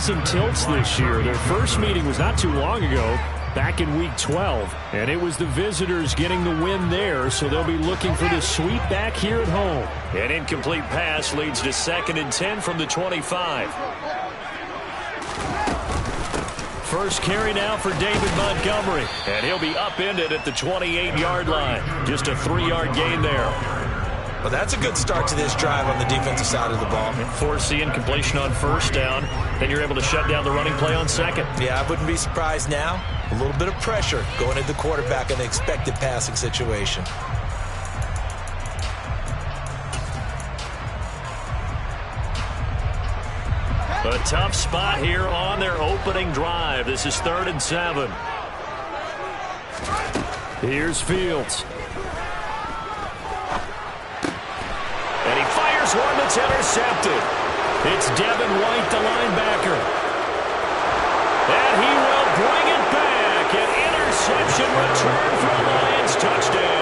season tilts this year. Their first meeting was not too long ago, back in Week 12. And it was the visitors getting the win there, so they'll be looking for the sweep back here at home. An incomplete pass leads to 2nd and 10 from the 25. First carry now for David Montgomery, and he'll be upended at the 28-yard line. Just a 3-yard gain there. Well, that's a good start to this drive on the defensive side of the ball. Force the incompletion on first down. Then you're able to shut down the running play on second. Yeah, I wouldn't be surprised now. A little bit of pressure going into the quarterback in the expected passing situation. A tough spot here on their opening drive. This is 3rd and 7. Here's Fields. And he fires one that's intercepted. It's Devin White, the linebacker. And he will bring it back. An interception return for the Lions. Touchdown.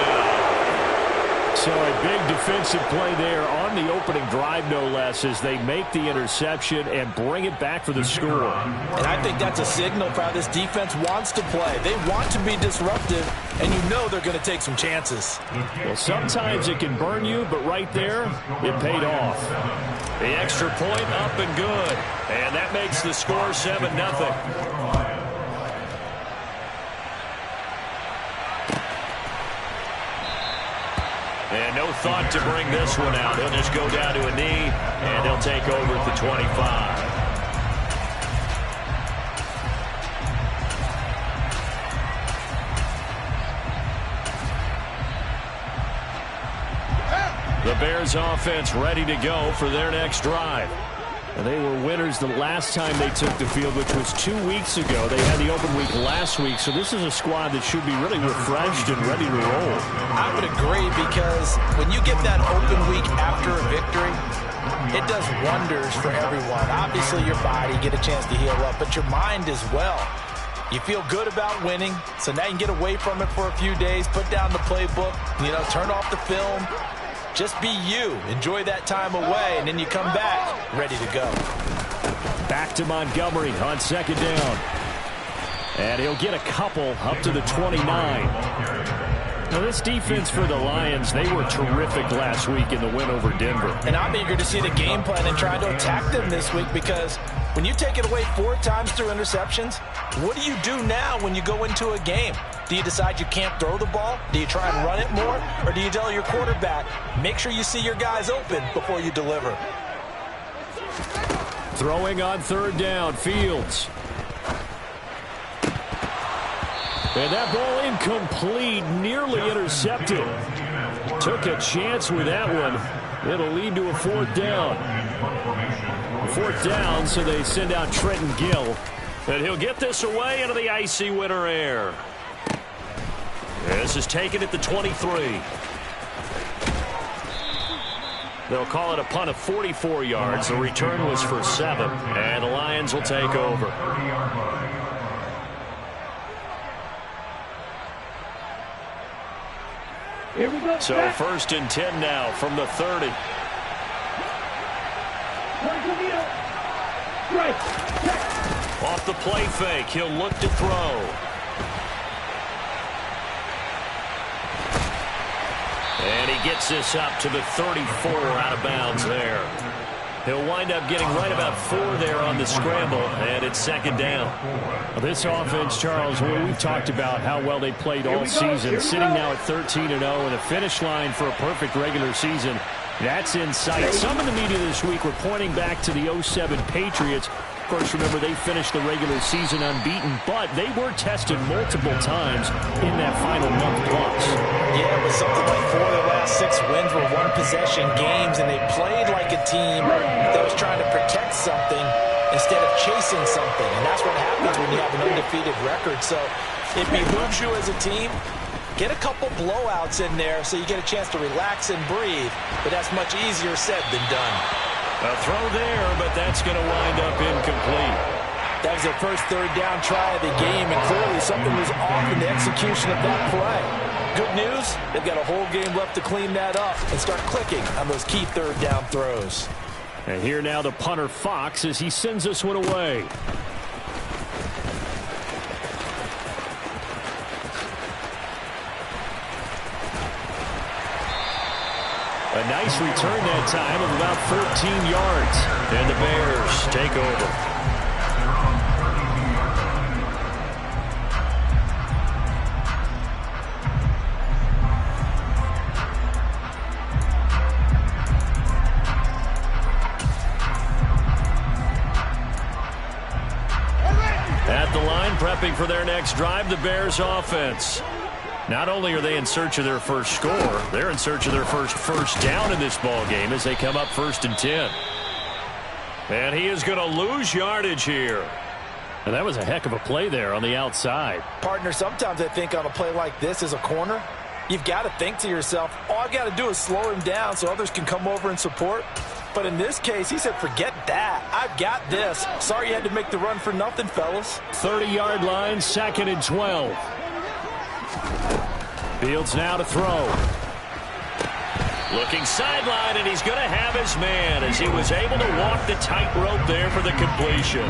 So a big defensive play there on the opening drive, no less, as they make the interception and bring it back for the score. And I think that's a signal for how this defense wants to play. They want to be disruptive, and you know they're going to take some chances. Well, sometimes it can burn you, but right there, it paid off. The extra point up and good. And that makes the score 7-0. And no thought to bring this one out. He'll just go down to a knee, and he'll take over at the 25. The Bears offense ready to go for their next drive. And they were winners the last time they took the field, which was 2 weeks ago. They had the open week last week, so this is a squad that should be really refreshed and ready to roll. I would agree, because when you get that open week after a victory, it does wonders for everyone. Obviously, your body, get a chance to heal up, but your mind as well. You feel good about winning, so now you can get away from it for a few days, put down the playbook, turn off the film. Just be you. Enjoy that time away, and then you come back ready to go. Back to Montgomery on 2nd down. And he'll get a couple up to the 29. Now, this defense for the Lions, they were terrific last week in the win over Denver. And I'm eager to see the game plan and try to attack them this week, because when you take it away 4 times through interceptions, what do you do now when you go into a game? Do you decide you can't throw the ball? Do you try and run it more? Or do you tell your quarterback, make sure you see your guys open before you deliver? Throwing on 3rd down, Fields. And that ball incomplete, nearly intercepted. Took a chance with that one. It'll lead to a 4th down. 4th down, so they send out Trenton Gill. And he'll get this away into the icy winter air. This is taken at the 23. They'll call it a punt of 44 yards. The return was for 7, and the Lions will take over. Here we go. So 1st and 10 now from the 30. Off the play fake, he'll look to throw. And he gets this up to the 34, out of bounds there. He'll wind up getting right about 4 there on the scramble, and it's 2nd down. Well, this offense, Charles, we've talked about how well they played all season, sitting now at 13-0 and a finish line for a perfect regular season. That's in sight. Some in the media this week were pointing back to the 07 Patriots. Of course, remember, they finished the regular season unbeaten, but they were tested multiple times in that final month plus. Yeah, but something like 4 of the last 6 wins were one-possession games, and they played like a team that was trying to protect something instead of chasing something. And that's what happens when you have an undefeated record. So it behooves you as a team, get a couple blowouts in there so you get a chance to relax and breathe. But that's much easier said than done. A throw there, but that's going to wind up incomplete. That was their first 3rd down try of the game, and clearly something was off in the execution of that play. Good news, they've got a whole game left to clean that up and start clicking on those key 3rd down throws. And here now the punter Fox as he sends this one away. A nice return that time of about 13 yards. And the Bears take over. At the line, prepping for their next drive, the Bears offense. Not only are they in search of their first score, they're in search of their first down in this ball game as they come up 1st and 10. And he is going to lose yardage here. And that was a heck of a play there on the outside. Partner, sometimes I think on a play like this as a corner, you've got to think to yourself, all I've got to do is slow him down so others can come over and support. But in this case, he said, forget that. I've got this. Sorry you had to make the run for nothing, fellas. 30-yard line, 2nd and 12. Fields now to throw. Looking sideline, and he's going to have his man as he was able to walk the tightrope there for the completion.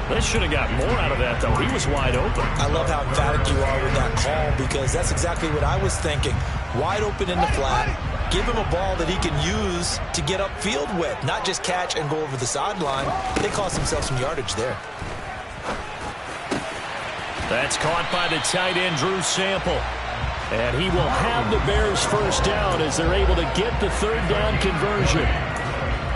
They should have got more out of that, though. He was wide open. I love how emphatic you are with that call because that's exactly what I was thinking. Wide open in the flat. Give him a ball that he can use to get upfield with, not just catch and go over the sideline. They cost themselves some yardage there. That's caught by the tight end, Drew Sample. And he will have the Bears first down as they're able to get the 3rd down conversion.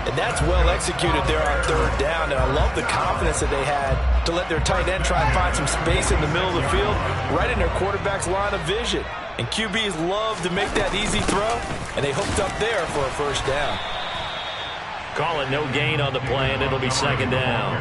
And that's well executed there on 3rd down. And I love the confidence that they had to let their tight end try and find some space in the middle of the field, right in their quarterback's line of vision. And QBs love to make that easy throw, and they hooked up there for a 1st down. Call it no gain on the play, and it'll be 2nd down.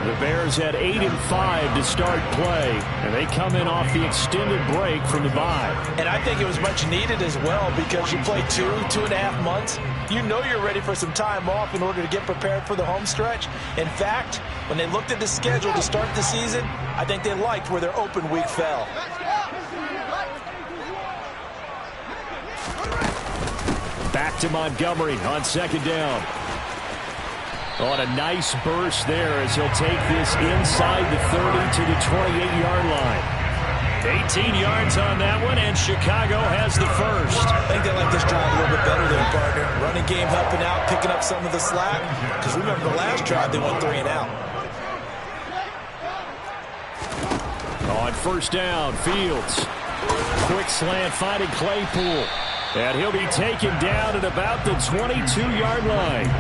The Bears had 8 and 5 to start play, and they come in off the extended break from the bye. And I think it was much needed as well because you play 2.5 months. You know you're ready for some time off in order to get prepared for the home stretch. In fact, when they looked at the schedule to start the season, I think they liked where their open week fell. Back to Montgomery on 2nd down. On a nice burst there as he'll take this inside the 30 to the 28-yard line. 18 yards on that one, and Chicago has the first. I think they like this drive a little bit better than partner. Running game helping out, picking up some of the slack. Because remember the last drive, they went 3 and out. On 1st down, Fields. Quick slant finding Claypool. And he'll be taken down at about the 22-yard line.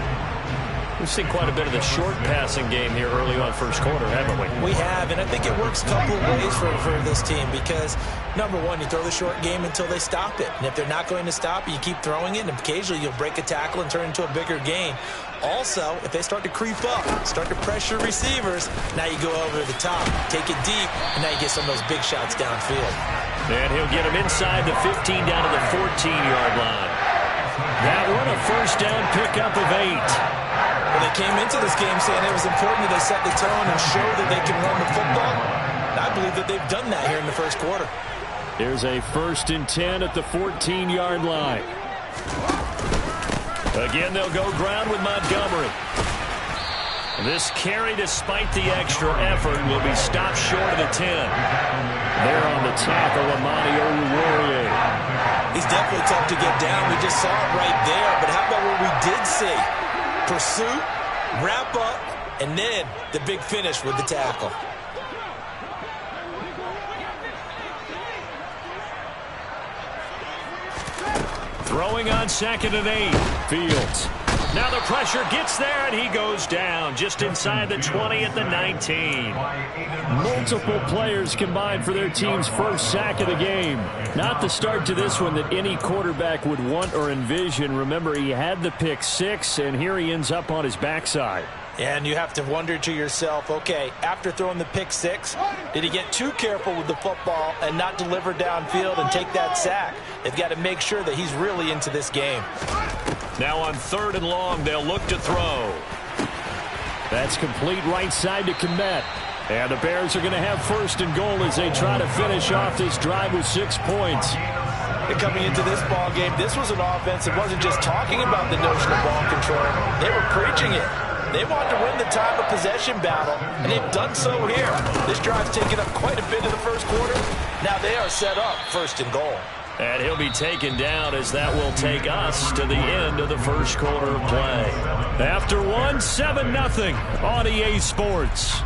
We've seen quite a bit of the short passing game here early on 1st quarter, haven't we? We have, and I think it works a couple of ways for this team because, number one, you throw the short game until they stop it. And if they're not going to stop it, you keep throwing it, and occasionally you'll break a tackle and turn it into a bigger gain. Also, if they start to creep up, start to pressure receivers, now you go over the top, take it deep, and now you get some of those big shots downfield. And he'll get him inside the 15 down to the 14-yard line. That one a 1st down pickup of 8. Well, they came into this game saying it was important that they set the tone and show that they can run the football. And I believe that they've done that here in the 1st quarter. Here's a 1st and 10 at the 14-yard line. Again, they'll go ground with Montgomery. This carry, despite the extra effort, will be stopped short of the 10. There on the tackle, Amani Oruwariye. He's definitely tough to get down. We just saw it right there. But how about what we did see? Pursuit, wrap up, and then the big finish with the tackle. Throwing on 2nd and 8. Fields. Now the pressure gets there, and he goes down just inside the 20 at the 19. Multiple players combined for their team's first sack of the game. Not the start to this one that any quarterback would want or envision. Remember, he had the pick 6, and here he ends up on his backside. And you have to wonder to yourself, okay, after throwing the pick 6, did he get too careful with the football and not deliver downfield and take that sack? They've got to make sure that he's really into this game. Now on 3rd and long, they'll look to throw. That's complete right side to Kmet. And the Bears are going to have 1st and goal as they try to finish off this drive with 6 points. And coming into this ball game, this was an offense that wasn't just talking about the notion of ball control. They were pushing it. They want to win the time of possession battle, and they've done so here. This drive's taken up quite a bit of the first quarter. Now they are set up 1st and goal. And he'll be taken down as that will take us to the end of the first quarter of play. After one, 7-0 on EA Sports.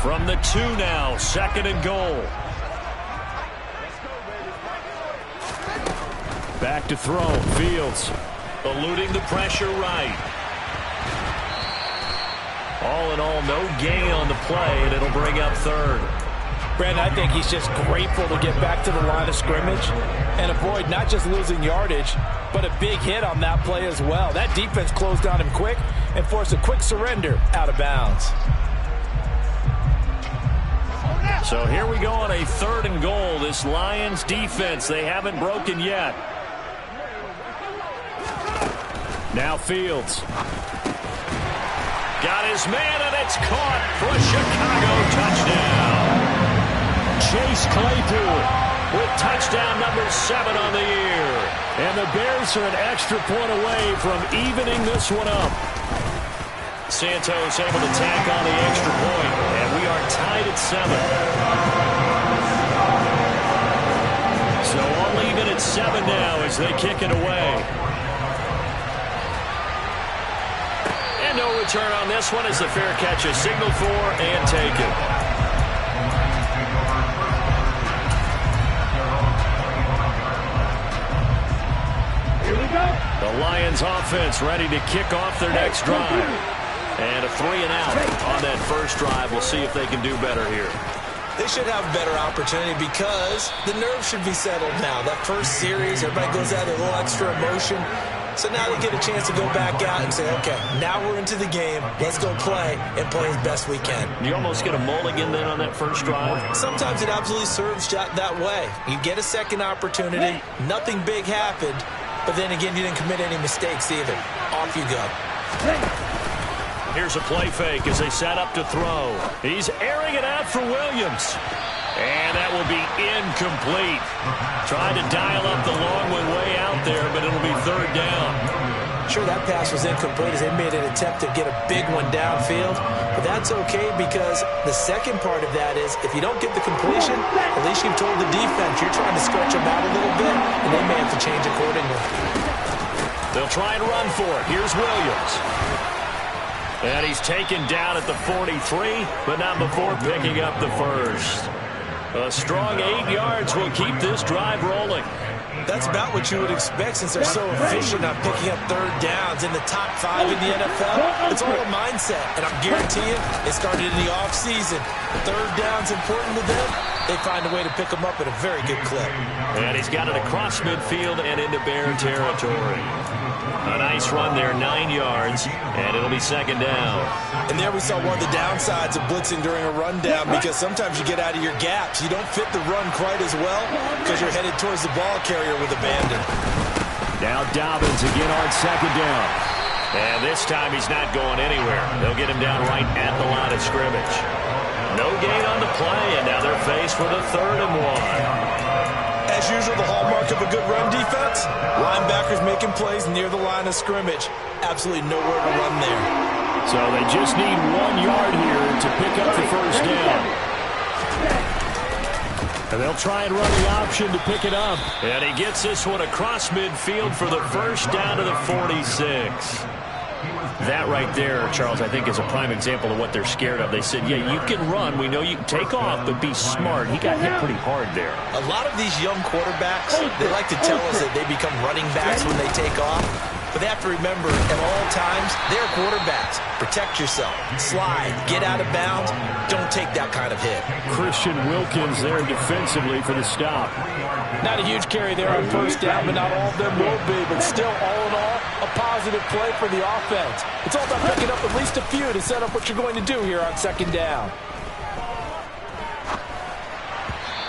From the 2 now, 2nd and goal. Back to throw, Fields. Eluding the pressure right. All in all, no gain on the play, and it'll bring up 3rd. Brandon, I think he's just grateful to get back to the line of scrimmage and avoid not just losing yardage, but a big hit on that play as well. That defense closed on him quick and forced a quick surrender out of bounds. So here we go on a 3rd and goal. This Lions defense, they haven't broken yet. Now Fields. Got his man, and it's caught for a Chicago touchdown. Chase Claypool with touchdown number 7 on the year. And the Bears are an extra point away from evening this one up. Santos able to tack on the extra point, and we are tied at 7. So all even at 7 now as they kick it away. And no return on this one as the fair catch is signaled for and taken. Here we go. The Lions offense ready to kick off their next drive. And a 3 and out on that first drive. We'll see if they can do better here. They should have a better opportunity because the nerves should be settled now. That first series, everybody goes out with a little extra emotion. So now they get a chance to go back out and say, okay, now we're into the game. Let's go play and play as best we can. You almost get a mulligan then on that first drive? Sometimes it absolutely serves that way. You get a second opportunity. Nothing big happened. But then again, you didn't commit any mistakes either. Off you go. Here's a play fake as they set up to throw. He's airing it out for Williams. And that will be incomplete. Tried to dial up the long one way out there, but it'll be 3rd down. Sure, that pass was incomplete as they made an attempt to get a big one downfield. But that's okay because the second part of that is if you don't get the completion, at least you've told the defense you're trying to stretch them out a little bit, and they may have to change accordingly. They'll try and run for it. Here's Williams. And he's taken down at the 43, but not before picking up the first. A strong 8 yards will keep this drive rolling. That's about what you would expect since they're so efficient on picking up 3rd downs in the top 5 in the NFL. It's all a mindset, and I'm guaranteeing it started in the offseason. 3rd down's important to them. They find a way to pick them up at a very good clip. And he's got it across midfield and into Bear territory. A nice run there, 9 yards, and it'll be 2nd down. And there we saw one of the downsides of blitzing during a rundown because sometimes you get out of your gaps. You don't fit the run quite as well because you're headed towards the ball carrier with abandon. Now Dobbins again on 2nd down. And this time he's not going anywhere. They'll get him down right at the line of scrimmage. No gain on the play, and now they're faced with a 3rd and 1. As usual, the hallmark of a good run defense, linebackers making plays near the line of scrimmage. Absolutely nowhere to run there. So they just need 1 yard here to pick up the first down. And they'll try and run the option to pick it up. And he gets this one across midfield for the first down to the 46. That right there, Charles, I think is a prime example of what they're scared of. They said, yeah, you can run. We know you can take off, but be smart. He got hit pretty hard there. A lot of these young quarterbacks, they like to tell us that they become running backs when they take off. But they have to remember, at all times, they're quarterbacks. Protect yourself. Slide. Get out of bounds. Don't take that kind of hit. Christian Wilkins there defensively for the stop. Not a huge carry there on first down, but not all of them will be. But still, all in all, a positive play for the offense. It's all about picking up at least a few to set up what you're going to do here on 2nd down.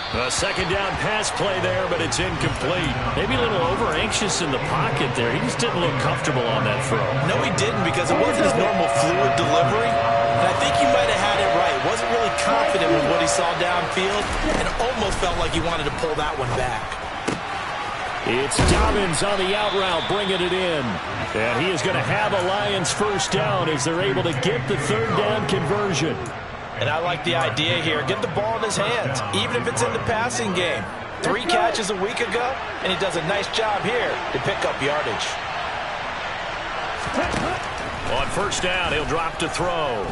A 2nd down pass play there, but it's incomplete. Maybe a little over-anxious in the pocket there. He just didn't look comfortable on that throw. No, he didn't because it wasn't his normal fluid delivery. And I think he might have had it right. Wasn't really confident with what he saw downfield, and almost felt like he wanted to pull that one back. It's Dobbins on the out route, bringing it in. And he is going to have a Lions first down as they're able to get the third down conversion. And I like the idea here. Get the ball in his hands, even if it's in the passing game. 3 catches a week ago, and he does a nice job here to pick up yardage. On first down, he'll drop to throw.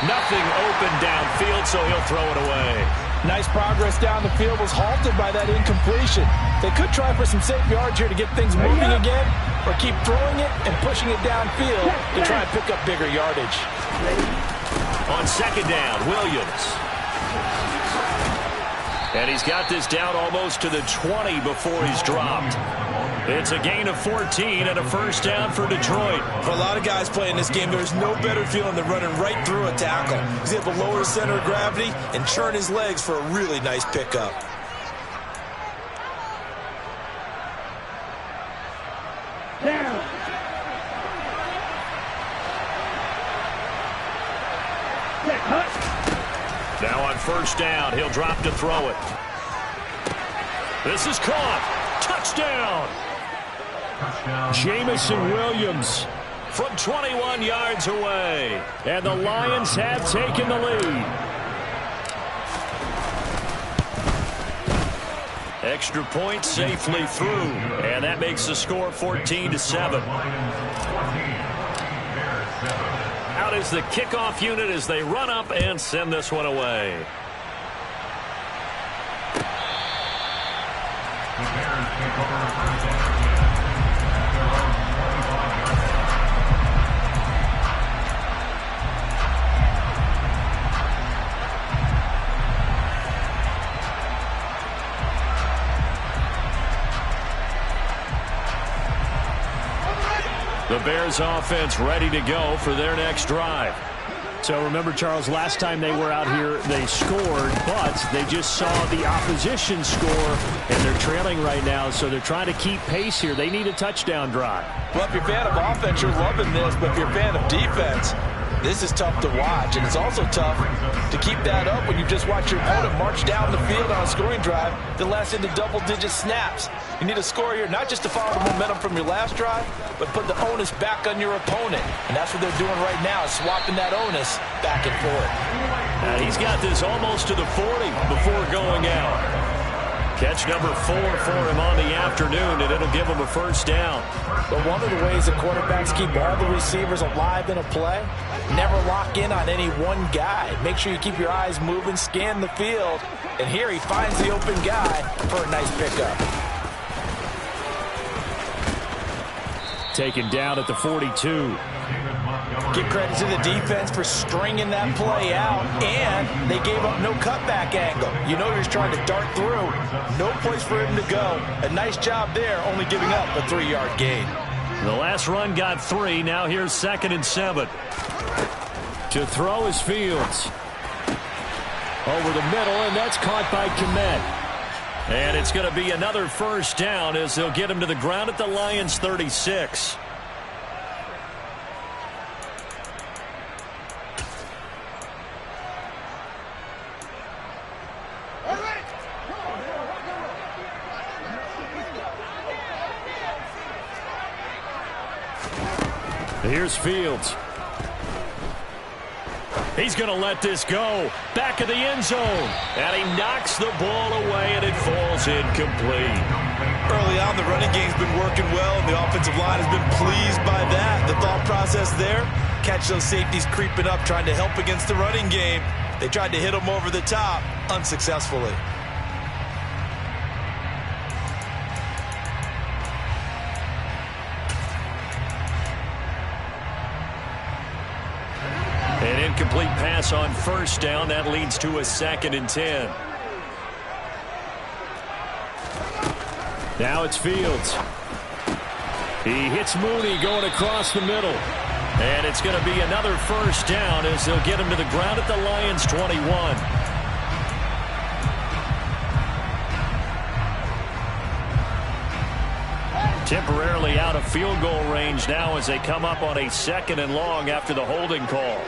Nothing open downfield, so he'll throw it away. Nice progress down the field, was halted by that incompletion. They could try for some safe yards here to get things moving again, or keep throwing it and pushing it downfield to try and pick up bigger yardage. On second down, Williams. And he's got this down almost to the 20 before he's dropped. It's a gain of 14 and a first down for Detroit. For a lot of guys playing this game, there's no better feeling than running right through a tackle. He's able to lower his center of gravity and churn his legs for a really nice pickup. Now on first down, he'll drop to throw it. This is caught. Touchdown. Jamison Williams From 21 yards away. and the Lions have taken the lead. Extra point safely through. And that makes the score 14-7. Out is the kickoff unit as they run up and send this one away. The Bears offense ready to go for their next drive. So remember, Charles, last time they were out here, they scored, but they just saw the opposition score, and they're trailing right now, so they're trying to keep pace here. They need a touchdown drive. Well, if you're a fan of offense, you're loving this, but if you're a fan of defense, this is tough to watch, and it's also tough to keep that up when you just watch your opponent march down the field on a scoring drive that lasts into double-digit snaps. You need a score here, not just to follow the momentum from your last drive, but put the onus back on your opponent. And that's what they're doing right now, is swapping that onus back and forth. And he's got this almost to the 40 before going out. Catch number 4 for him on the afternoon, and it'll give him a first down. But one of the ways that quarterbacks keep all the receivers alive in a play, never lock in on any one guy. Make sure you keep your eyes moving, scan the field. And here he finds the open guy for a nice pickup. Taken down at the 42. Give credit to the defense for stringing that play out, and they gave up no cutback angle. You know he's trying to dart through. No place for him to go. A nice job there, only giving up a 3-yard gain. The last run got 3. Now here's 2nd and 7. To throw is Fields. Over the middle, and that's caught by Kmet. And it's going to be another first down as they'll get him to the ground at the Lions' 36. Here's Fields. He's going to let this go. Back of the end zone. And he knocks the ball away, and it falls incomplete. Early on, the running game's been working well, and the offensive line has been pleased by that. The thought process there, catch those safeties creeping up, trying to help against the running game. They tried to hit him over the top, unsuccessfully. An incomplete pass on first down. That leads to a 2nd and 10. Now it's Fields. He hits Mooney going across the middle. And it's going to be another first down as they'll get him to the ground at the Lions' 21. Temporarily out of field goal range now as they come up on a 2nd and long after the holding call.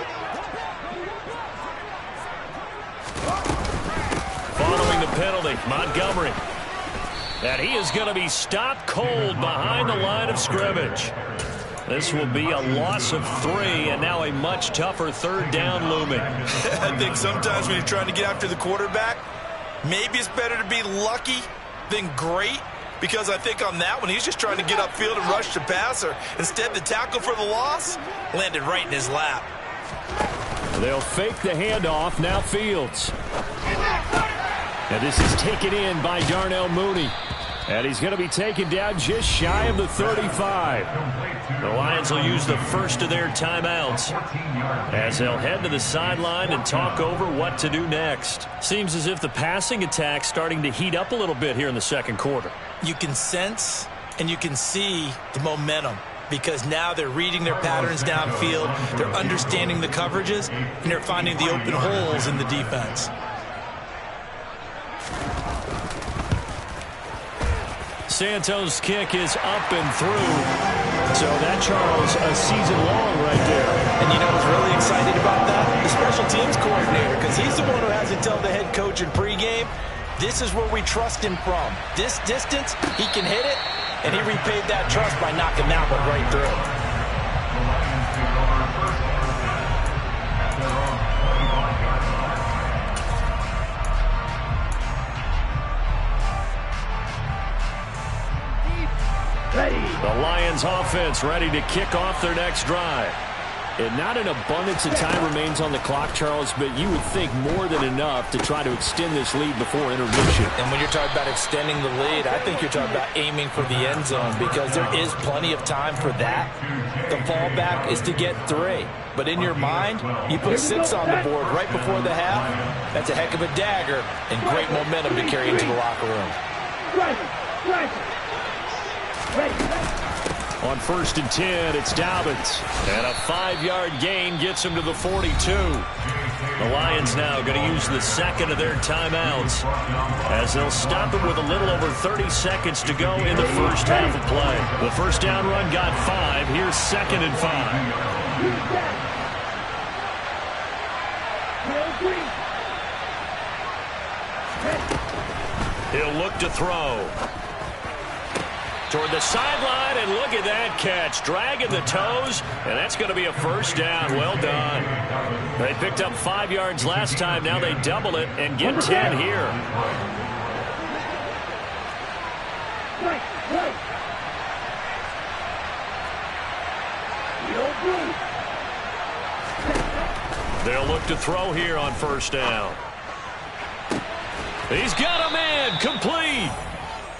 Following the penalty, Montgomery. And he is going to be stopped cold behind the line of scrimmage. This will be a loss of 3, and now a much tougher 3rd down looming. I think sometimes when you're trying to get after the quarterback, maybe it's better to be lucky than great. Because I think on that one, he's just trying to get upfield and rush the passer. Instead, the tackle for the loss landed right in his lap. They'll fake the handoff. Now Fields. And this is taken in by Darnell Mooney. And he's going to be taken down just shy of the 35. The Lions will use the first of their timeouts as they'll head to the sideline and talk over what to do next. Seems as if the passing attack's starting to heat up a little bit here in the 2nd quarter. You can sense and you can see the momentum because now they're reading their patterns downfield, they're understanding the coverages, and they're finding the open holes in the defense. Santos' kick is up and through. So that, Charles, a season long right there. And you know who's really excited about that? The special teams coordinator, because he's the one who has to tell the head coach in pregame, this is where we trust him from. This distance, he can hit it, and he repaid that trust by knocking that one right through. The Lions offense ready to kick off their next drive. And not an abundance of time remains on the clock, Charles, but you would think more than enough to try to extend this lead before intermission. And when you're talking about extending the lead, I think you're talking about aiming for the end zone because there is plenty of time for that. The fallback is to get 3. But in your mind, you put 6 on the board right before the half. That's a heck of a dagger and great momentum to carry into the locker room. On 1st and 10, it's Dobbins. And a 5-yard gain gets him to the 42. The Lions now going to use the 2nd of their timeouts as they'll stop it with a little over 30 seconds to go in the first half of play. The first down run got 5. Here's 2nd and 5. He'll look to throw. Toward the sideline, and look at that catch. Dragging the toes, and that's going to be a first down. Well done. They picked up 5 yards last time. Now they double it and get 10 here. They'll look to throw here on first down. He's got a man complete.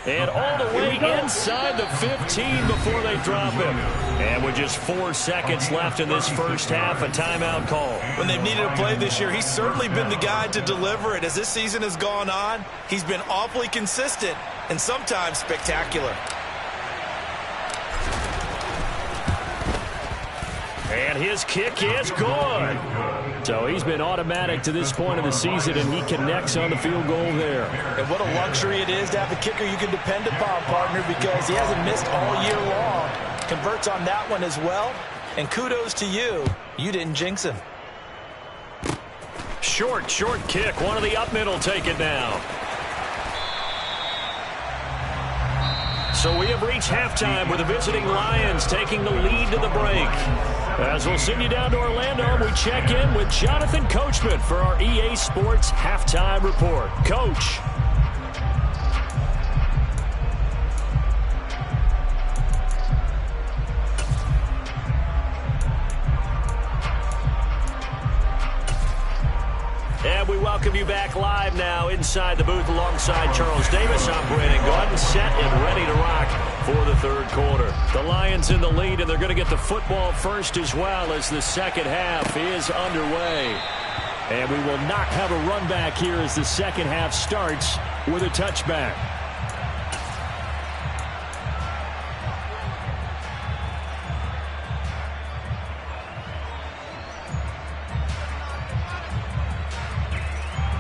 And all the way inside the 15 before they drop him. And with just 4 seconds left in this first half, a timeout call. When they've needed a play this year, he's certainly been the guy to deliver it. As this season has gone on, he's been awfully consistent and sometimes spectacular. And his kick is good. So he's been automatic to this point of the season, and he connects on the field goal there. And what a luxury it is to have a kicker you can depend upon, partner, because he hasn't missed all year long. Converts on that one as well. And kudos to you. You didn't jinx him. Short kick. One of the up middle take it down. So we have reached halftime with the visiting Lions taking the lead to the break. As we'll send you down to Orlando, we check in with Jonathan Coachman for our EA Sports Halftime Report. Coach. And we welcome you back live now inside the booth alongside Charles Davis. I'm Brandon Gaudin, set and ready to rock for the 3rd quarter. The Lions in the lead, and they're going to get the football first as well as the second half is underway. And we will not have a run back here as the second half starts with a touchback.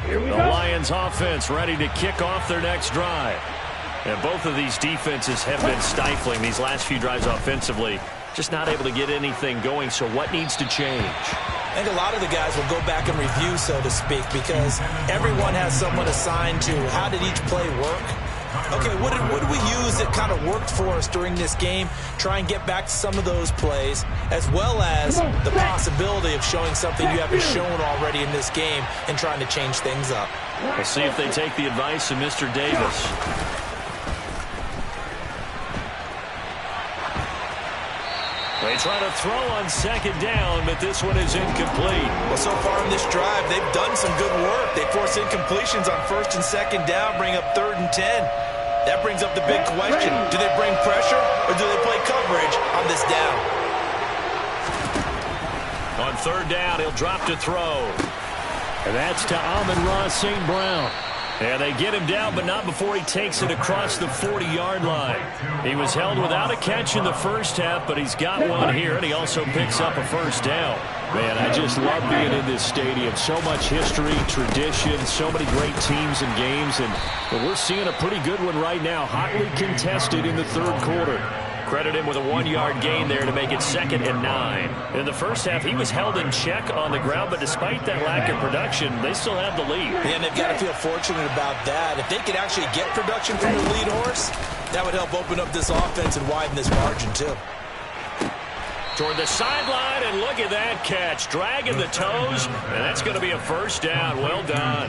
The Lions offense ready to kick off their next drive. And both of these defenses have been stifling these last few drives offensively. Just not able to get anything going, so what needs to change? I think a lot of the guys will go back and review, so to speak, because everyone has someone assigned to how did each play work. Okay, what did we use that kind of worked for us during this game? Try and get back to some of those plays, as well as the possibility of showing something you haven't shown already in this game and trying to change things up. We'll see if they take the advice of Mr. Davis. They try to throw on second down, but this one is incomplete. Well, so far in this drive, they've done some good work. They force incompletions on first and second down, bring up 3rd and 10. That brings up the big question. Do they bring pressure, or do they play coverage on this down? On 3rd down, he'll drop to throw. And that's to Amon-Ra St. Brown. And they get him down, but not before he takes it across the 40-yard line. He was held without a catch in the first half, but he's got one here, and he also picks up a first down. Man, I just love being in this stadium. So much history, tradition, so many great teams and games, and we're seeing a pretty good one right now, hotly contested in the 3rd quarter. Credit him with a 1-yard gain there to make it 2nd and 9. In the first half, he was held in check on the ground, but despite that lack of production, they still have the lead. And they've got to feel fortunate about that. If they could actually get production from the lead horse, that would help open up this offense and widen this margin, too. Toward the sideline, and look at that catch. Dragging the toes, and that's going to be a first down. Well done.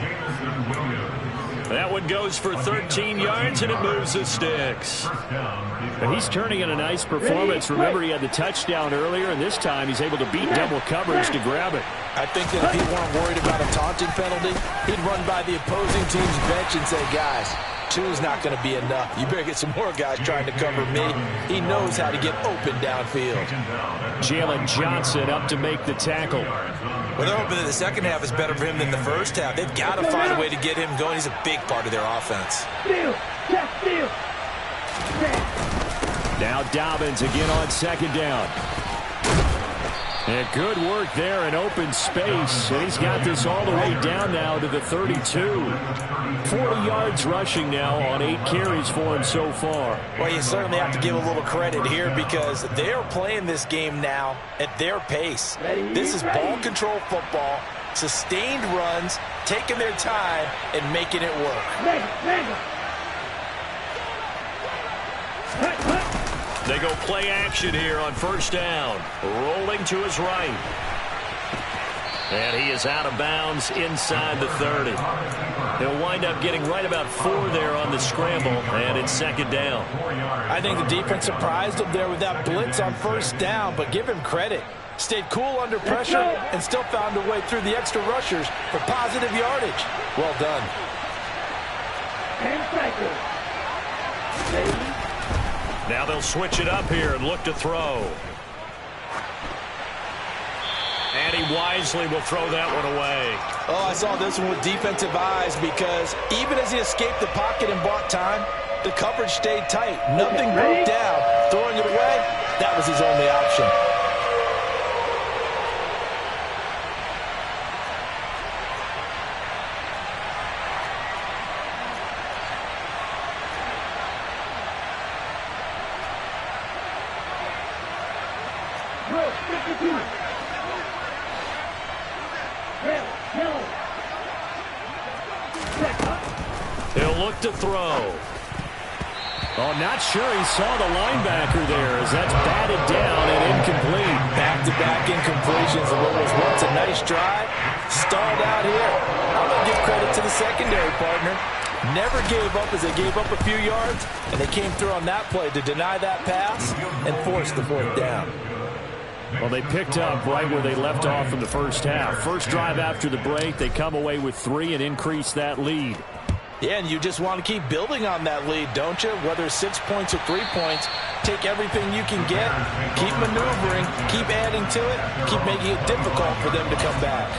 That one goes for 13 yards, and it moves the sticks. And he's turning in a nice performance. Remember, he had the touchdown earlier, and this time he's able to beat double coverage to grab it. I think that if he weren't worried about a taunting penalty, he'd run by the opposing team's bench and say, guys, 2's not going to be enough. You better get some more guys trying to cover me. He knows how to get open downfield. Jalen Johnson up to make the tackle. Well, they're hoping that the second half is better for him than the first half. They've got to find a way to get him going. He's a big part of their offense. Now Dobbins again on second down. And good work there in open space. And he's got this all the way down now to the 32. 40 yards rushing now on 8 carries for him so far. Well, you certainly have to give a little credit here because they're playing this game now at their pace. This is ball control football, sustained runs, taking their time, and making it work. They go play action here on first down. Rolling to his right. And he is out of bounds inside the 30. He'll wind up getting right about 4 there on the scramble, and it's second down. I think the defense surprised him there with that blitz on first down, but give him credit. Stayed cool under pressure and still found a way through the extra rushers for positive yardage. Well done. 10 seconds. Now they'll switch it up here and look to throw. And he wisely will throw that one away. Oh, I saw this one with defensive eyes because even as he escaped the pocket and bought time, the coverage stayed tight. Nothing broke down. Throwing it away, that was his only option. He'll look to throw. Oh, not sure he saw the linebacker there as that's batted down and incomplete. Back-to-back incompletions of what was once a nice drive. Stalled out here. I'm going to give credit to the secondary partner. Never gave up as they gave up a few yards, and they came through on that play to deny that pass and force the 4th down. Well, they picked up right where they left off in the first half. First drive after the break, they come away with 3 and increase that lead. Yeah, and you just want to keep building on that lead, don't you? Whether it's 6 points or 3 points, take everything you can get, keep maneuvering, keep adding to it, keep making it difficult for them to come back.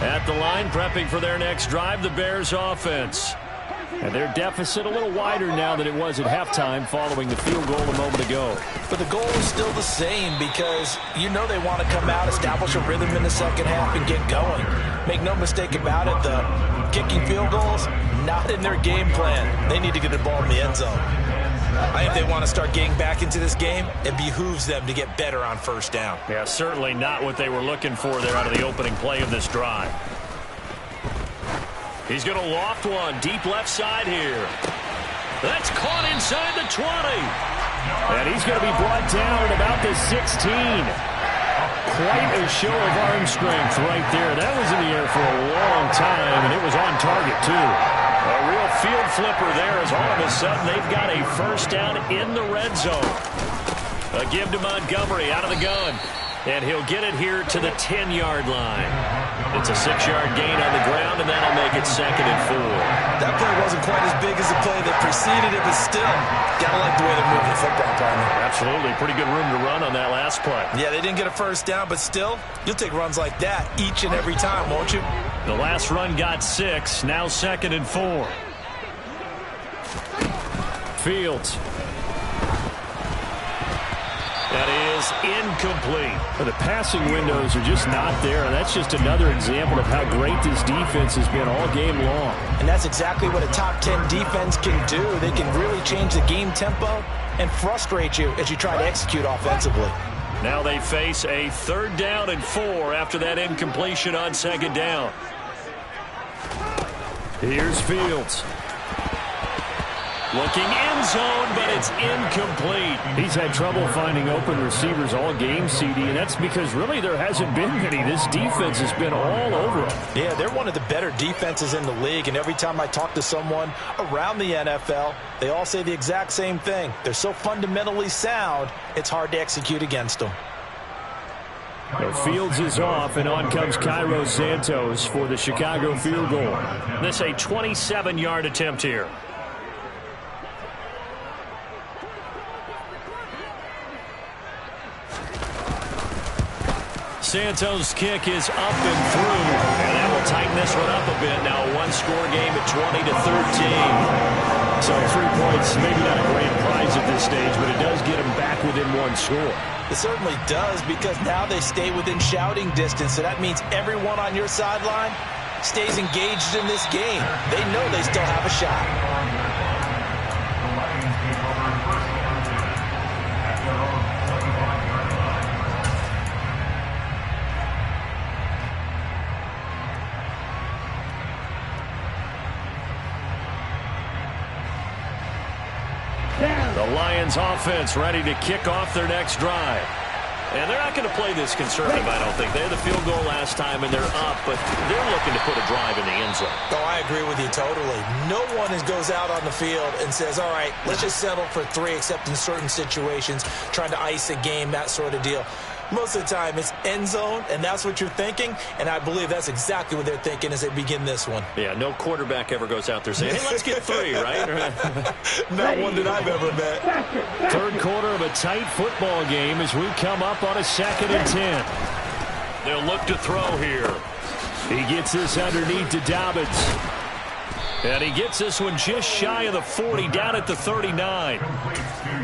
At the line, prepping for their next drive, the Bears offense. And their deficit a little wider now than it was at halftime following the field goal a moment ago. But the goal is still the same because you know they want to come out, establish a rhythm in the second half, and get going. Make no mistake about it, the kicking field goals, not in their game plan. They need to get the ball in the end zone. I think they want to start getting back into this game. It behooves them to get better on first down. Yeah, certainly not what they were looking for there out of the opening play of this drive. He's going to loft one deep left side here. That's caught inside the 20. And he's going to be brought down at about the 16. Quite a show of arm strength right there. That was in the air for a long time, and it was on target, too. A real field flipper there as all of a sudden they've got a first down in the red zone. A give to Montgomery out of the gun. And he'll get it here to the 10-yard line. It's a 6-yard gain on the ground, and that'll make it 2nd and 4. That play wasn't quite as big as the play that preceded it, but still, gotta like the way they're moving the football, partner. Absolutely. Pretty good room to run on that last play. Yeah, they didn't get a first down, but still, you'll take runs like that each and every time, won't you? The last run got 6, now 2nd and 4. Fields. That is incomplete. The passing windows are just not there, and that's just another example of how great this defense has been all game long. And that's exactly what a top 10 defense can do. They can really change the game tempo and frustrate you as you try to execute offensively. Now they face a 3rd down and 4 after that incompletion on 2nd down. Here's Fields. Looking end zone, but it's incomplete. He's had trouble finding open receivers all game, CD, and that's because really there hasn't been many. This defense has been all over them. Yeah, they're one of the better defenses in the league, and every time I talk to someone around the NFL, they all say the exact same thing. They're so fundamentally sound, it's hard to execute against them. Fields is off, and on comes Cairo Santos for the Chicago field goal. This a 27-yard attempt here. Santos' kick is up and through, and that will tighten this one up a bit. Now a one-score game at 20-13. So 3 points, maybe not a great prize at this stage, but it does get them back within one score. It certainly does, because now they stay within shouting distance, so that means everyone on your sideline stays engaged in this game. They know they still have a shot. The Lions offense ready to kick off their next drive. And they're not going to play this conservative, I don't think. They had the field goal last time, and they're up, but they're looking to put a drive in the end zone. Oh, I agree with you totally. No one goes out on the field and says, all right, let's just settle for 3, except in certain situations, trying to ice a game, that sort of deal. Most of the time, it's end zone, and that's what you're thinking, and I believe that's exactly what they're thinking as they begin this one. Yeah, no quarterback ever goes out there saying, hey, let's get 3, right? Not one that I've ever met. 3rd quarter of a tight football game as we come up on a 2nd and 10. They'll look to throw here. He gets this underneath to Dobbins. And he gets this one just shy of the 40, down at the 39.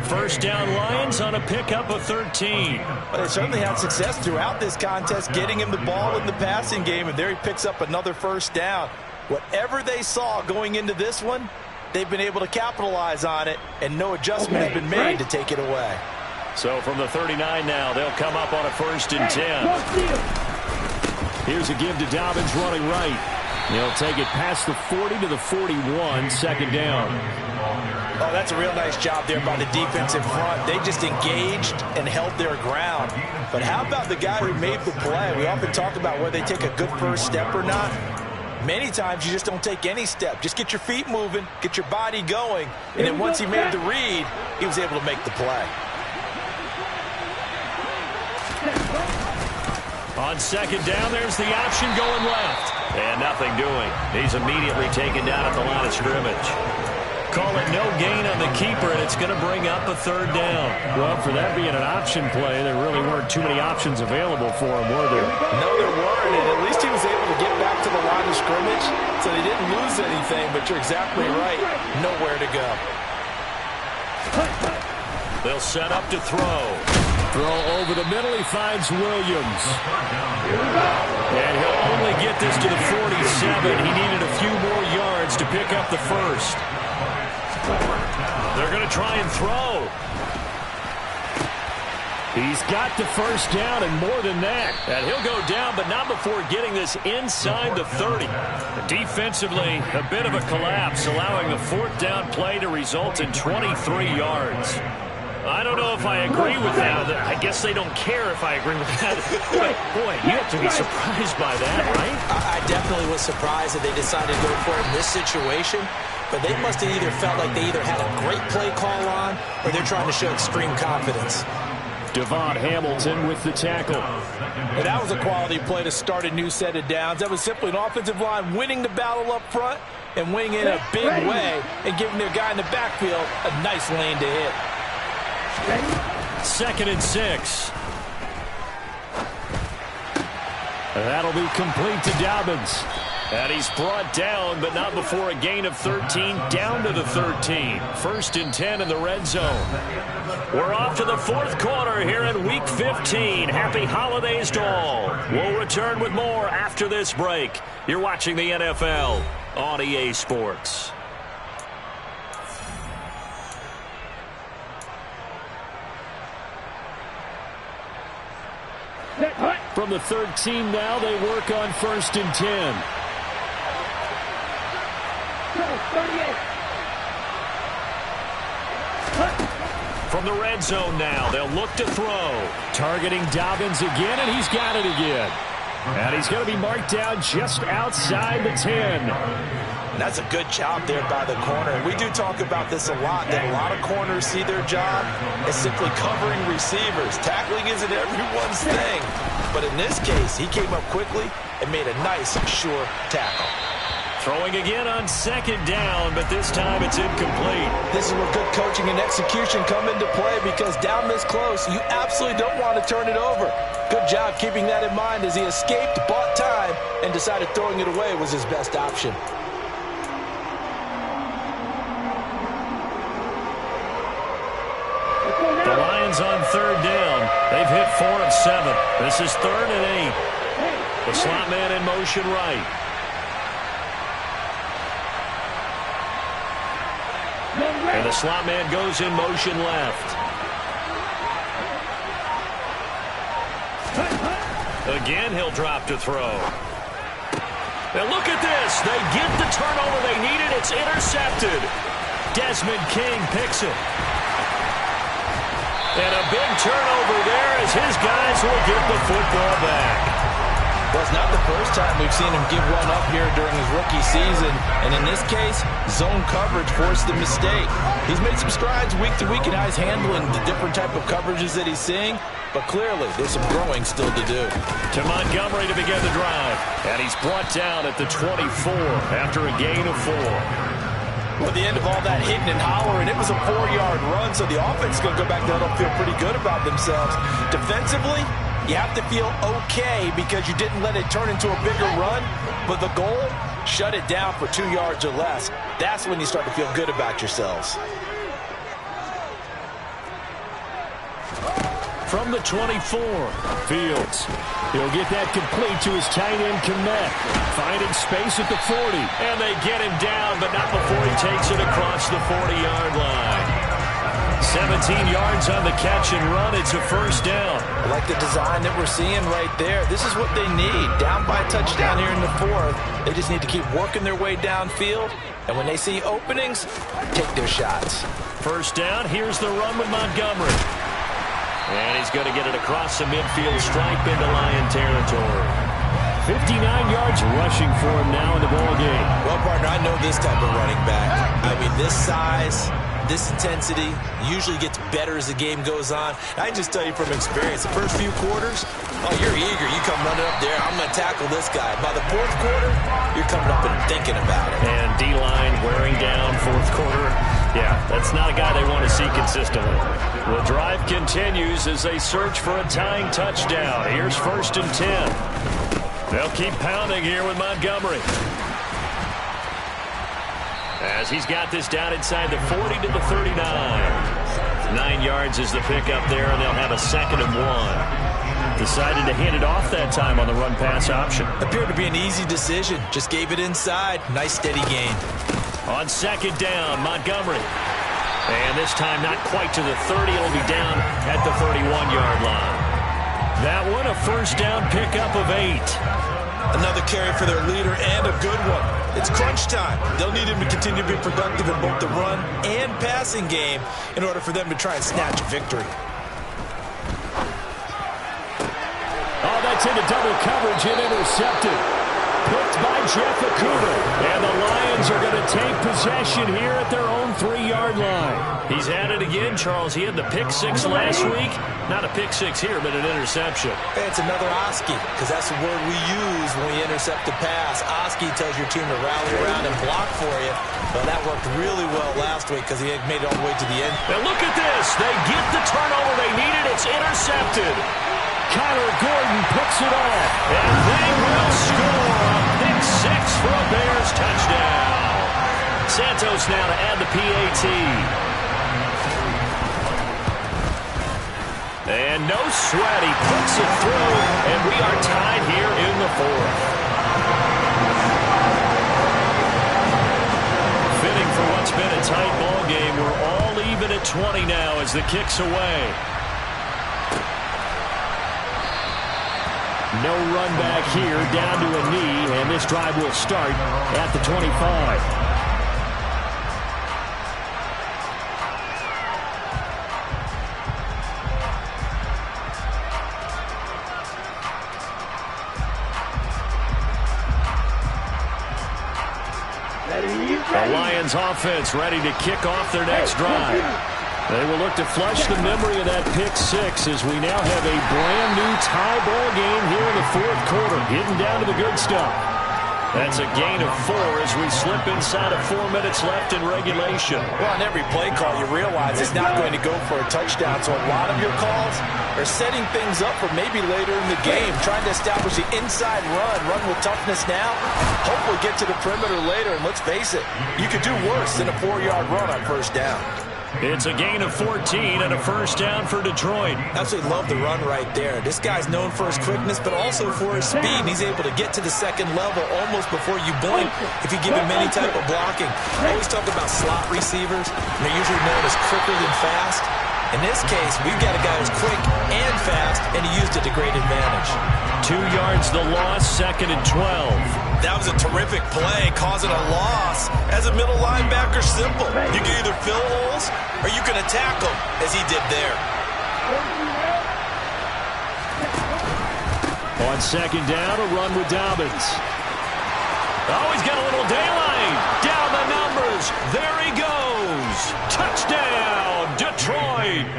First down Lions on a pickup of 13. Well, they certainly had success throughout this contest, getting him the ball in the passing game, and there he picks up another first down. Whatever they saw going into this one, they've been able to capitalize on it, and no adjustment has been made to take it away. So from the 39 now, they'll come up on a 1st and 10. Here's a give to Dobbins running right. They'll take it past the 40 to the 41, 2nd down. Oh, that's a real nice job there by the defense in front. They just engaged and held their ground. But how about the guy who made the play? We often talk about whether they take a good first step or not. Many times you just don't take any step. Just get your feet moving, get your body going, and then once he made the read, he was able to make the play. On 2nd down, there's the option going left. And nothing doing. He's immediately taken down at the line of scrimmage. Call it no gain on the keeper, and it's going to bring up a 3rd down. Well, for that being an option play, there really weren't too many options available for him, were there? No, there weren't, and at least he was able to get back to the line of scrimmage, so they didn't lose miss anything, but you're exactly right. Nowhere to go. They'll set up to throw. Throw over the middle. He finds Williams. And he'll only get this to the 47. He needed a few more yards to pick up the first. They're going to try and throw. He's got the first down and more than that. And he'll go down, but not before getting this inside the 30. Defensively, a bit of a collapse, allowing the fourth down play to result in 23 yards. I don't know if I agree with that. I guess they don't care if I agree with that. But, boy, you have to be surprised by that, right? I definitely was surprised that they decided to go for it in this situation. But they must have either felt like they either had a great play call on or they're trying to show extreme confidence. Devon Hamilton with the tackle. And that was a quality play to start a new set of downs. That was simply an offensive line winning the battle up front and winning in a big way and giving their guy in the backfield a nice lane to hit. 2nd and 6. That'll be complete to Dobbins. And he's brought down, but not before a gain of 13, down to the 13. 1st and 10 in the red zone. We're off to the fourth quarter here in Week 15. Happy holidays to all. We'll return with more after this break. You're watching the NFL on EA Sports. From the 13 now, they work on 1st and 10. From the red zone now, they'll look to throw. Targeting Dobbins again, and he's got it again. And he's going to be marked down just outside the 10. That's a good job there by the corner. We do talk about this a lot, that a lot of corners see their job as simply covering receivers. Tackling isn't everyone's thing. But in this case, he came up quickly and made a nice, sure tackle. Throwing again on 2nd down, but this time it's incomplete. This is where good coaching and execution come into play, because down this close, you absolutely don't want to turn it over. Good job keeping that in mind as he escaped, bought time, and decided throwing it away was his best option. The Lions on 3rd down. They've hit 4 of 7. This is 3rd and 8. The slot man in motion right. And the slot man goes in motion left. Again, he'll drop to throw. And look at this. They get the turnover they needed. It's intercepted. Desmond King picks it. And a big turnover there as his guys will get the football back. Well, it's not the first time we've seen him give one up here during his rookie season. And in this case, zone coverage forced the mistake. He's made some strides week to week in how he's handling the different type of coverages that he's seeing. But clearly, there's some growing still to do. To Montgomery to begin the drive. And he's brought down at the 24 after a gain of 4. Well, at the end of all that hitting and hollering, it was a 4-yard run, so the offense is going to go back there and feel pretty good about themselves. Defensively, you have to feel okay because you didn't let it turn into a bigger run, but the goal, shut it down for 2 yards or less. That's when you start to feel good about yourselves. From the 24, Fields. He'll get that complete to his tight end, Kmet. Finding space at the 40. And they get him down, but not before he takes it across the 40-yard line. 17 yards on the catch and run. It's a 1st down. I like the design that we're seeing right there. This is what they need. Down by a touchdown here in the 4th. They just need to keep working their way downfield. And when they see openings, take their shots. 1st down. Here's the run with Montgomery. And he's going to get it across the midfield stripe into Lion territory. 59 yards rushing for him now in the ballgame. Well, partner, I know this type of running back. I mean, this size, this intensity usually gets better as the game goes on. I can just tell you from experience, the first few quarters, oh, you're eager. You come running up there, I'm going to tackle this guy. By the 4th quarter, you're coming up and thinking about it. And D-line wearing down 4th quarter. Yeah, that's not a guy they want to see consistently. The drive continues as they search for a tying touchdown. Here's 1st and 10. They'll keep pounding here with Montgomery. as he's got this down inside the 40 to the 39. 9 yards is the pickup there, and they'll have a 2nd and 1. Decided to hand it off that time on the run-pass option. Appeared to be an easy decision. Just gave it inside. Nice steady gain. On 2nd down, Montgomery. And this time not quite to the 30. It'll be down at the 31-yard line. That one a 1st down pickup of 8. Another carry for their leader and a good one. It's crunch time. They'll need him to continue to be productive in both the run and passing game in order for them to try and snatch a victory. Oh, that's into double coverage and intercepted. Picked by Jeff Okudah. And the Lions are going to take possession here at their own 3-yard line. He's at it again, Charles. He had the pick 6 last week. Not a pick 6 here, but an interception. Hey, it's another Oski, because that's the word we use when we intercept the pass. Oski tells your team to rally around and block for you. Well, that worked really well last week because he had made it all the way to the end. Now look at this. They get the turnover they needed. It's intercepted. Kyler Gordon picks it off. And they will score a pick 6 for a Bears touchdown. Santos now to add the PAT. And no sweat. He puts it through, and we are tied here in the 4th. Fitting for what's been a tight ball game. We're all even at 20 now as the kick's away. No run back here, down to a knee, and this drive will start at the 25. The Lions offense ready to kick off their next drive. They will look to flush the memory of that pick 6 as we now have a brand new tie ball game here in the 4th quarter, getting down to the good stuff. That's a gain of 4 as we slip inside of 4 minutes left in regulation. Well, on every play call, you realize it's not going to go for a touchdown, so a lot of your calls are setting things up for maybe later in the game, trying to establish the inside run with toughness now, hopefully get to the perimeter later, and let's face it, you could do worse than a 4-yard run on 1st down. It's a gain of 14 and a 1st down for Detroit. Absolutely love the run right there. This guy's known for his quickness, but also for his speed. And he's able to get to the 2nd level almost before you blink if you give him any type of blocking. I always talk about slot receivers, and they're usually known as quicker than fast. In this case, we've got a guy who's quick and fast, and he used it to great advantage. 2 yards the loss, 2nd and 12. That was a terrific play, causing a loss. As a middle linebacker, simple. You can either fill holes or you can attack them, as he did there. On 2nd down, a run with Dobbins. Oh, he's got a little daylight. Down the numbers. There he goes. Touchdown, Detroit.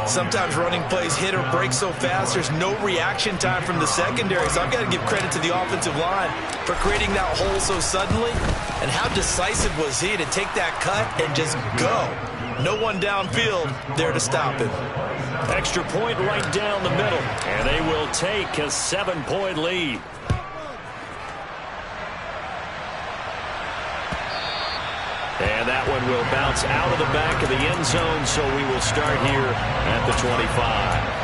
Sometimes running plays hit or break so fast, there's no reaction time from the secondary. So I've got to give credit to the offensive line for creating that hole so suddenly. And how decisive was he to take that cut and just go? No one downfield there to stop him. Extra point right down the middle. And they will take a 7-point lead. And that one will bounce out of the back of the end zone, so we will start here at the 25.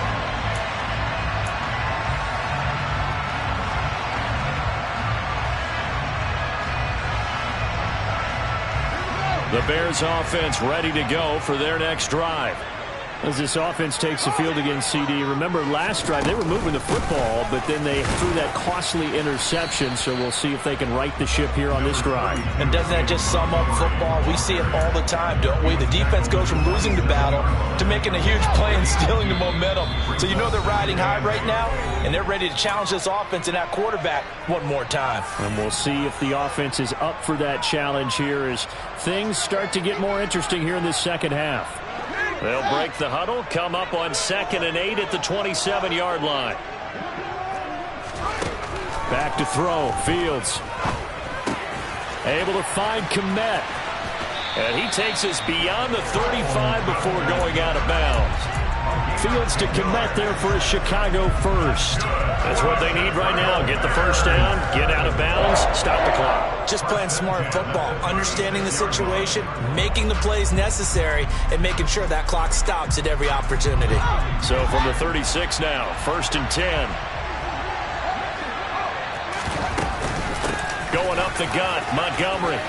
The Bears offense ready to go for their next drive. As this offense takes the field against CD, remember last drive they were moving the football, but then they threw that costly interception, so we'll see if they can right the ship here on this drive. And doesn't that just sum up football? We see it all the time, don't we? The defense goes from losing the battle to making a huge play and stealing the momentum. So you know they're riding high right now, and they're ready to challenge this offense and that quarterback one more time. And we'll see if the offense is up for that challenge here as things start to get more interesting here in this second half. They'll break the huddle, come up on 2nd and 8 at the 27-yard line. Back to throw, Fields. Able to find Kmet. And he takes us beyond the 35 before going out of bounds. Fields to commit there for a Chicago first. That's what they need right now. Get the first down, get out of bounds, stop the clock. Just playing smart football, understanding the situation, making the plays necessary, and making sure that clock stops at every opportunity. So from the 36 now, 1st and 10. Going up the gut, Montgomery.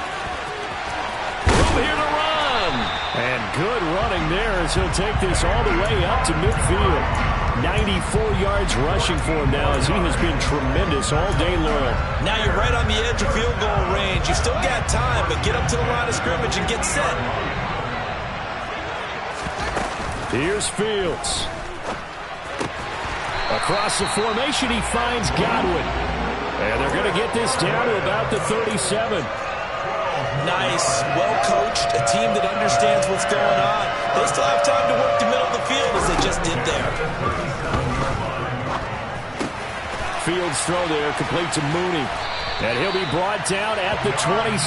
Room here to run. And good running there as he'll take this all the way up to midfield. 94 yards rushing for him now as he has been tremendous all day long. Now you're right on the edge of field goal range. You still got time, but get up to the line of scrimmage and get set. Here's Fields. Across the formation, he finds Godwin. And they're going to get this down to about the 37. Nice, well-coached, a team that understands what's going on. They still have time to work the middle of the field as they just did there. Fields throw there, complete to Mooney. And he'll be brought down at the 27.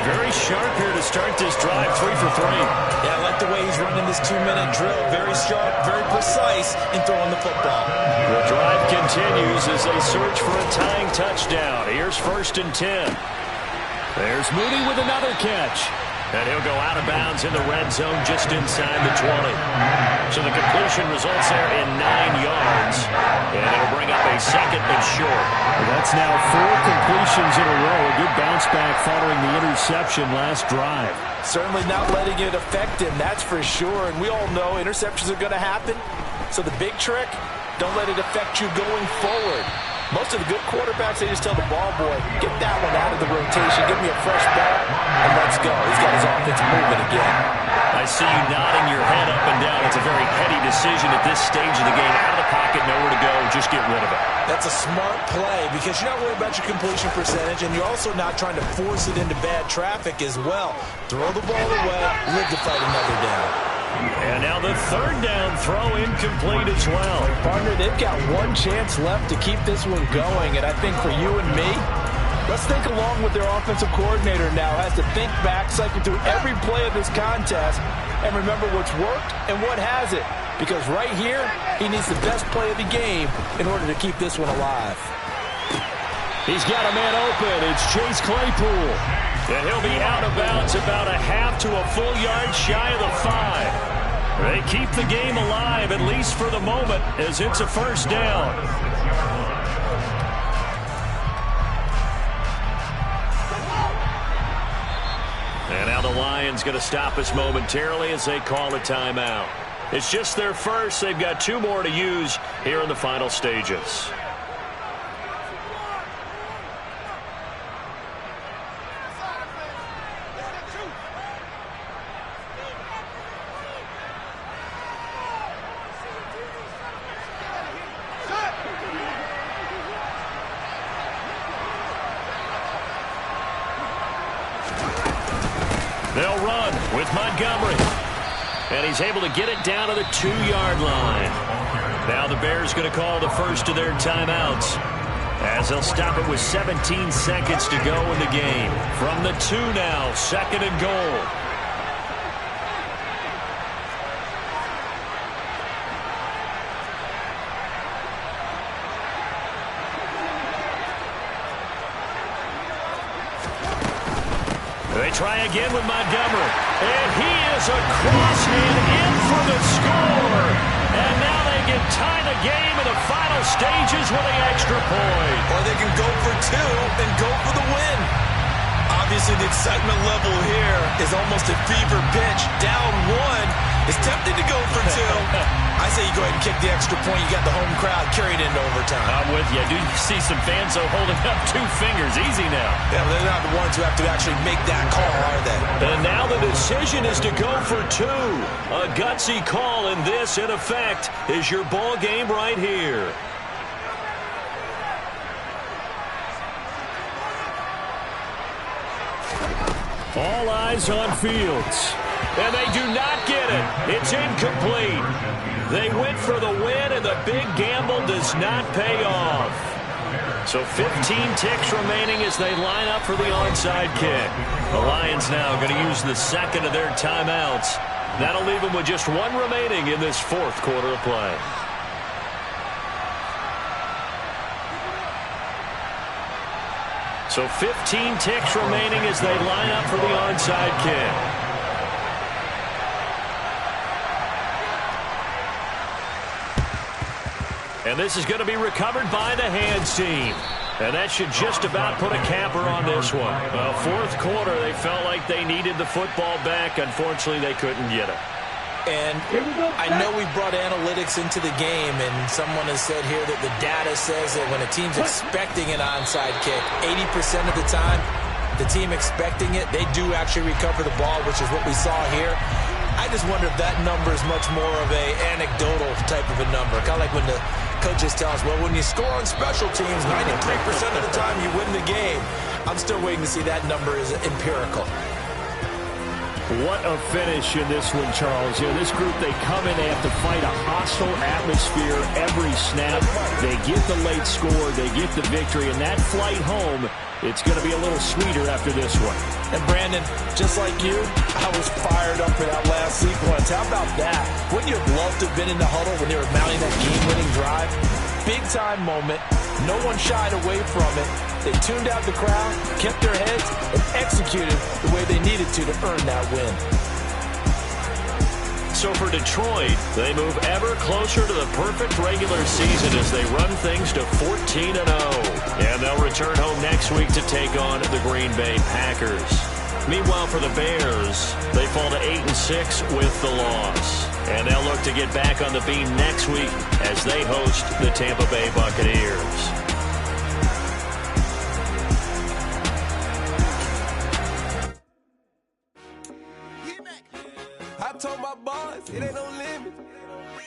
Very sharp here to start this drive, 3 for 3. Yeah, I like the way he's running this 2-minute drill. Very sharp, very precise in throwing the football. The drive continues as they search for a tying touchdown. Here's 1st and 10. There's Mooney with another catch. And he'll go out of bounds in the red zone just inside the 20. So the completion results there in 9 yards. And it'll bring up a 2nd and short. That's now 4 completions in a row. A good bounce back following the interception last drive. Certainly not letting it affect him, that's for sure. And we all know interceptions are going to happen. So the big trick, don't let it affect you going forward. Most of the good quarterbacks, they just tell the ball boy, get that one out of the rotation, give me a fresh ball, and let's go. He's got his offense moving again. I see you nodding your head up and down. It's a very heady decision at this stage of the game. Out of the pocket, nowhere to go, just get rid of it. That's a smart play because you're not worried about your completion percentage, and you're also not trying to force it into bad traffic as well. Throw the ball away, live to fight another down. And now the 3rd down throw incomplete as well. Partner, they've got one chance left to keep this one going, and I think for you and me, let's think along with their offensive coordinator now. Has to think back, cycle through every play of this contest, and remember what's worked and what hasn't. Because right here, he needs the best play of the game in order to keep this one alive. He's got a man open. It's Chase Claypool. And he'll be out of bounds about a half to a full yard shy of the 5. They keep the game alive, at least for the moment, as it's a 1st down. And now the Lions going to stop us momentarily as they call a timeout. It's just their first. They've got 2 more to use here in the final stages. They'll run with Montgomery. And he's able to get it down to the 2-yard line. Now the Bears going to call the first of their timeouts, as they'll stop it with 17 seconds to go in the game. From the 2 now, 2nd and goal. They try again with Montgomery. And he is a crosshand in for the score. And now they can tie the game in the final stages with an extra point. Or they can go for 2 and go for the win. Obviously, the excitement level here is almost a fever pitch. Down 1. It's tempting to go for 2. I say you go ahead and kick the extra point. You got the home crowd carried into overtime. I'm with you. I do see some fans holding up 2 fingers. Easy now. Yeah, but they're not the ones who have to actually make that call, are they? And now the decision is to go for 2. A gutsy call, and this, in effect, is your ball game right here. All eyes on Fields. And they do not get it. It's incomplete. They went for the win, and the big gamble does not pay off. So 15 ticks remaining as they line up for the onside kick. The Lions now going to use the 2nd of their timeouts That'll leave them with just one remaining in this fourth quarter of play. So 15 ticks remaining as they line up for the onside kick. And this is going to be recovered by the hands team. And that should just about put a capper on this one. Well, fourth quarter, they felt like they needed the football back. Unfortunately, they couldn't get it. And I know we brought analytics into the game, and someone has said here that the data says that when a team's expecting an onside kick, 80% of the time, the team expecting it, they do actually recover the ball, which is what we saw here. I just wonder if that number is much more of a anecdotal type of a number. Kind of like when the coaches tell us, well, when you score on special teams, 93% of the time you win the game. I'm still waiting to see that number is empirical. What a finish in this one, Charles. You know, this group, they come in, they have to fight a hostile atmosphere every snap. They get the late score, they get the victory, and that flight home, it's going to be a little sweeter after this one. And Brandon, just like you, I was fired up for that last sequence. How about that? Wouldn't you have loved to have been in the huddle when they were mounting that game-winning drive? Big-time moment. No one shied away from it. They tuned out the crowd, kept their heads, and executed the way they needed to earn that win. So for Detroit, they move ever closer to the perfect regular season as they run things to 14-0. And they'll return home next week to take on the Green Bay Packers. Meanwhile, for the Bears, they fall to 8-6 with the loss. And they'll look to get back on the beam next week as they host the Tampa Bay Buccaneers. I told my boss, it ain't no limit.